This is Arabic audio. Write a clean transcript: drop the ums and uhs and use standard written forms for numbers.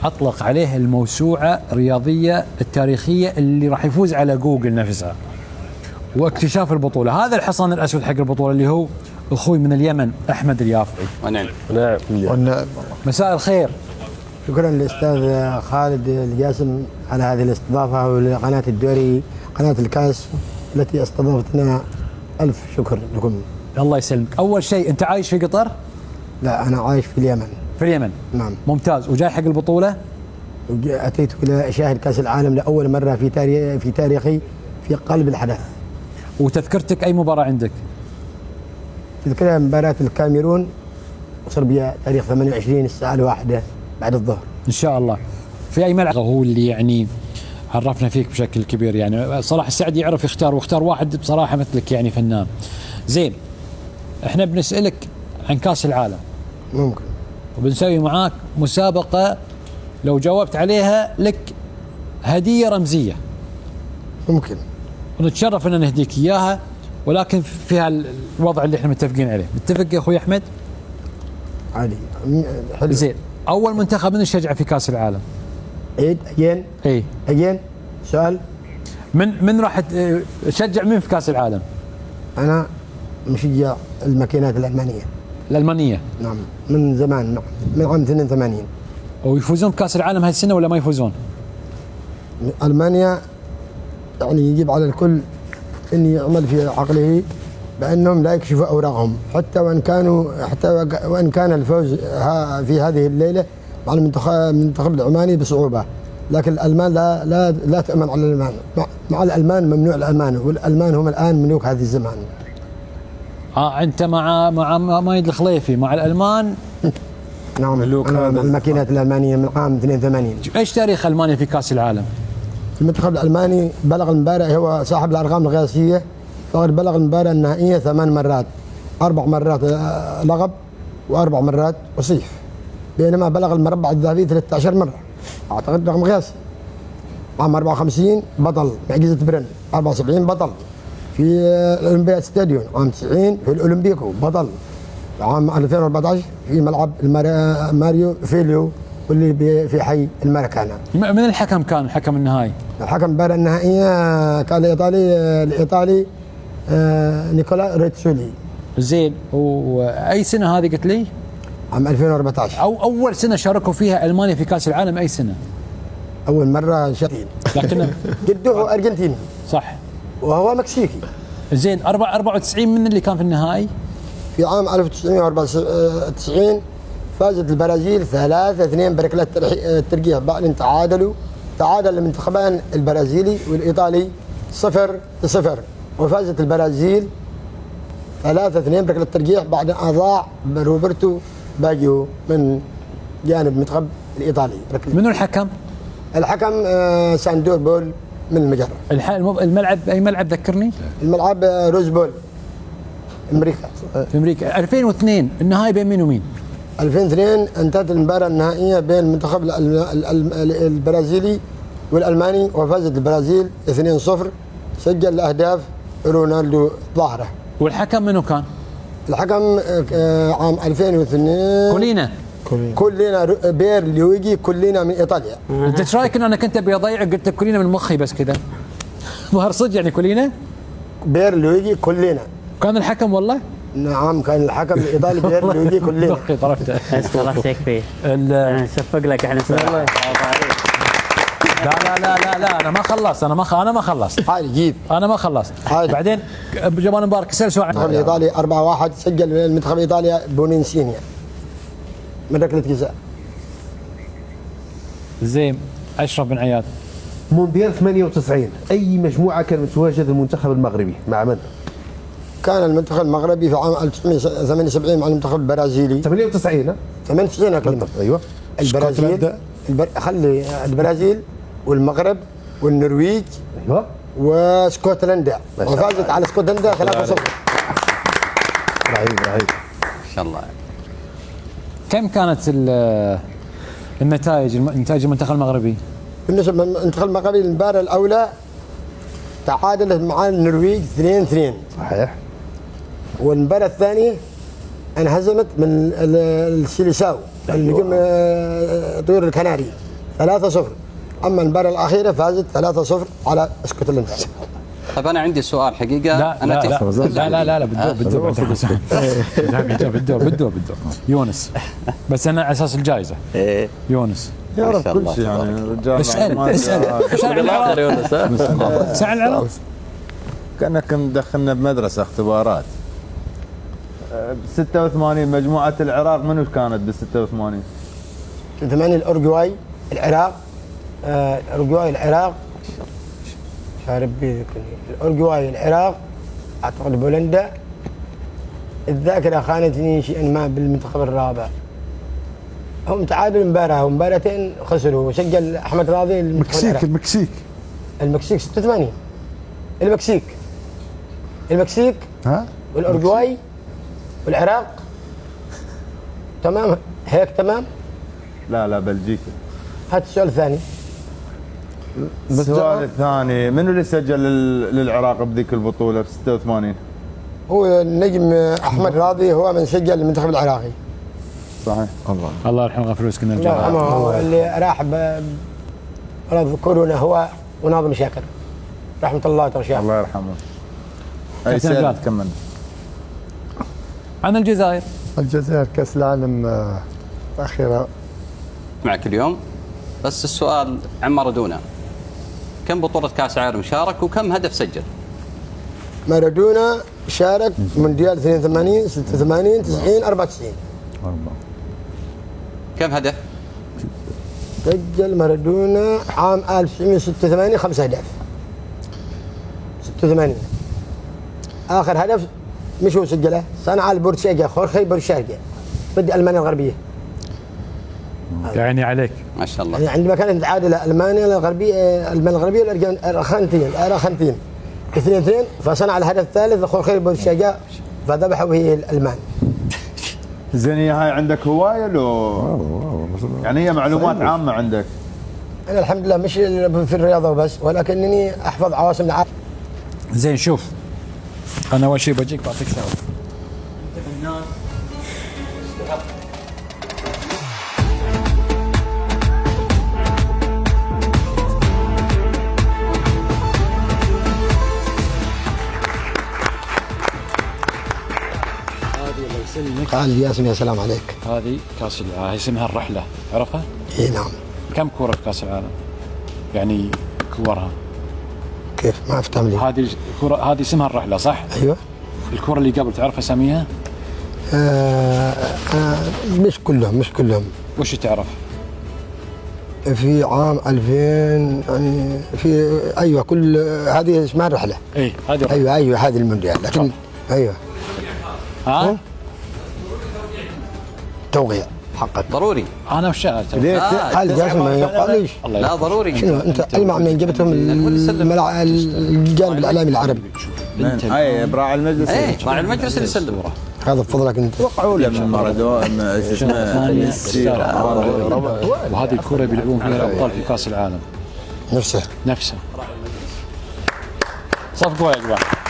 أطلق عليه الموسوعة الرياضية التاريخية اللي راح يفوز على جوجل نفسها واكتشاف البطولة. هذا الحصان الأسود حق البطولة اللي هو أخوي من اليمن أحمد اليافعي. نعم. مساء الخير. شكرا للأستاذ خالد الجاسم على هذه الاستضافة، ولقناة الدوري قناة الكاس التي استضافتنا. ألف شكر لكم. الله يسلمك. أول شيء أنت عايش في قطر؟ لا، أنا عايش في اليمن. في اليمن. نعم. ممتاز. وجاي حق البطولة؟ أتيت إلى أشاهد كأس العالم لأول مرة في تاريخي في قلب الحدث. وتذكرتك أي مباراة عندك؟ تذكرها مباراة الكاميرون وصربيا تاريخ 28 الساعة 1 بعد الظهر. إن شاء الله. في أي ملعب هو اللي يعني عرفنا فيك بشكل كبير؟ يعني صلاح السعد يعرف يختار، واختار واحد بصراحة مثلك يعني فنان. زين، احنا بنسألك عن كأس العالم. ممكن. وبنسوي معاك مسابقة، لو جاوبت عليها لك هدية رمزية. ممكن. ونتشرف ان نهديك اياها، ولكن فيها الوضع اللي احنا متفقين عليه. متفق يا اخوي احمد؟ عادي. حلو. زين، اول منتخب من شجع في كأس العالم؟ عيد اجين. اي اجين سؤال. من راح تشجع مين في كأس العالم؟ انا مشجع الماكينات الالمانيه. الالمانيه؟ نعم، من زمان. نعم، من عام 82. ويفوزون بكأس العالم هالسنه ولا ما يفوزون؟ المانيا يعني يجب على الكل ان يعمل في عقله بانهم لا يكشفوا اوراقهم، حتى وان كان الفوز في هذه الليله مع المنتخب العماني بصعوبه، لكن الالمان لا تامن على الالمان. مع الالمان ممنوع الالمان، والالمان هم الان ملوك هذه الزمان. انت مع مايد الخليفي مع الالمان؟ نعم، انا مع الماكينات الالمانيه من عام 82. ايش تاريخ المانيا في كأس العالم؟ المنتخب الالماني بلغ المباراه، هو صاحب الارقام القياسيه، فقد بلغ المباراه النهائيه 8 مرات، 4 مرات لغب و4 مرات وصيف، بينما بلغ المربع الذهبي 13 مره. اعتقد رقم قياسي. عام 54 بطل معجزه برن، 74 بطل في الاولمبياد ستاديون، عام 90 في الاولمبيكو بطل، عام 2014 في ملعب ماريو فيليو واللي في حي الماراكانا. من الحكم كان الحكم النهائي؟ الحكم المباراة النهائية كان الإيطالي نيكولا ريتسولي. زين، وأي سنة هذه قلت لي؟ عام 2014. أول سنة شاركوا فيها ألمانيا في كأس العالم أي سنة؟ أول مرة شاركين. لكن جده أرجنتيني. صح. وهو مكسيكي. زين، 94 من اللي كان في النهائي؟ في عام 1994 فازت البرازيل 3-2 بركلات الترجيح، بعد ان تعادل المنتخبان البرازيلي والايطالي 0-0، وفازت البرازيل 3-2 بركلة الترجيح بعد ان اضاع روبرتو باجيو من جانب المنتخب الايطالي. منو الحكم؟ الحكم ساندور بول من المجرة. الملعب اي ملعب ذكرني؟ الملعب روز بول، امريكا. في امريكا. 2002 النهائي بين مين ومين؟ 2002 انتهت المباراة النهائية بين المنتخب البرازيلي والألماني، وفازت البرازيل 2-0، سجل الأهداف رونالدو ظاهرة. والحكم منو كان؟ الحكم عام 2002 كلنا بير لويجي، كلنا من إيطاليا. أنت ايش رايك إن أنا كنت أبي أضيع، قلت كلنا من مخي بس كذا. ظهر صدق يعني كلنا؟ بير لويجي كلنا. كان الحكم والله؟ نعم، كان الحكم الإيطالي بير لويجي كلنا. مخي طرفته. خلاص يكفي. نصفق لك احنا لا انا ما خلصت. عادي جيب. انا ما خلصت. بعدين جمال مبارك سال سؤال المنتخب الايطالي 4-1 سجل المنتخب ايطاليا بونينسينيا من ركله جزاء. زين، اشرف بن عياد. مونديال 98 اي مجموعه كان متواجد المنتخب المغربي مع من؟ كان المنتخب المغربي في عام 1978 مع المنتخب البرازيلي. 98 ها؟ 98 اكلمك. ايوه. البرازيل خلي البرازيل والمغرب والنرويج. ايوه. واسكتلندا، وفازت على اسكتلندا 3-0. رهيب ما شاء الله. كم كانت نتائج المنتخب المغربي؟ بالنسبه للمنتخب المغربي المباراه الاولى تعادلت مع النرويج 2-2. صحيح. والمباراه الثانيه انهزمت من السيليساو، النجم طيور الكناري 3-0. اما المباراه الاخيره فازت 3-0 على اسكتلندا. طيب انا عندي سؤال حقيقه. لا انا لا بالدور بالدور يونس، بس انا على اساس الجائزه. يونس يعرف كل شيء يعني الرجال. اسال سأل العراق. سأل العراق. كأنك مدخلنا بمدرسة اختبارات. 86 مجموعة العراق منو كانت بال 86؟ 80 الأورجواي العراق. الأورجواي العراق شارب بيذكرني. الأورجواي العراق أعتقد بولندا. الذاكرة خانتني شيئا ما بالمنتخب الرابع. هم تعادلوا مباراة ومباراتين خسروا، وسجل أحمد راضي المكسيك. المكسيك 86. المكسيك ها والأورجواي والعراق. تمام هيك تمام. لا بلجيكا. هات السؤال الثاني. السؤال الثاني، منو اللي سجل للعراق بذيك البطولة ب 86؟ هو النجم أحمد راضي، هو من سجل المنتخب العراقي. صحيح. الله يرحمه غفلوس كنا الله يرحمه. هو اللي راح مرض كورونا، هو وناظم شاكر رحمة الله ترشاه. الله يرحمه. أي سؤال كمل. عن الجزائر كأس العالم الأخيرة معك اليوم، بس السؤال عن مارادونا. كم بطولة كأس عالم شارك وكم هدف سجل؟ مارادونا شارك مونديال 82 86 90 94. كم هدف؟ سجل مارادونا عام 1986 5 أهداف. 86 آخر هدف مش هو سجله، صنع البورشيجا خورخي بورشيجا ضد ألمانيا الغربية. يعني عليك ما شاء الله. يعني عندما كانت تعادل ألمانيا الغربية الأرجنتين 2-2، فصنع الهدف الثالث خورخي بورشيجا فذبحوا به الألمان. زين هاي عندك هواية لو يعني هي معلومات عامة عندك؟ أنا الحمد لله مش في الرياضة وبس، ولكنني أحفظ عواصم العالم. زين شوف، انا اول شيء بجيك بعطيك شغله. قال ياسين يا سلام عليك. هذه كاس العالم، هي اسمها الرحله، عرفها؟ اي نعم. كم كوره في كاس العالم؟ يعني كورها كيف ما افتهم لي. هذه الكوره هذه اسمها الرحله صح؟ ايوه. الكوره اللي قبل تعرف اساميها؟ مش كلهم. وش تعرف؟ في عام 2000 يعني في ايوه كل هذه اسمها الرحله. اي هذه ايوه هذه المونديال، لكن ايوه ها توقيع حقك ضروري. انا وش سالت؟ قال جاسم ما يقاليش. لا ضروري. شنو انت المع من جبتهم الجانب الاعلامي العربي. اي براعي المجلس. راعي المجلس اللي يسلم. هذا بفضلك انت. وقعوا له من مارادونا اسمه ميسي. وهذه الكره بيلعبون فيها الابطال في كاس العالم نفسه. صفقوا يا جماعه.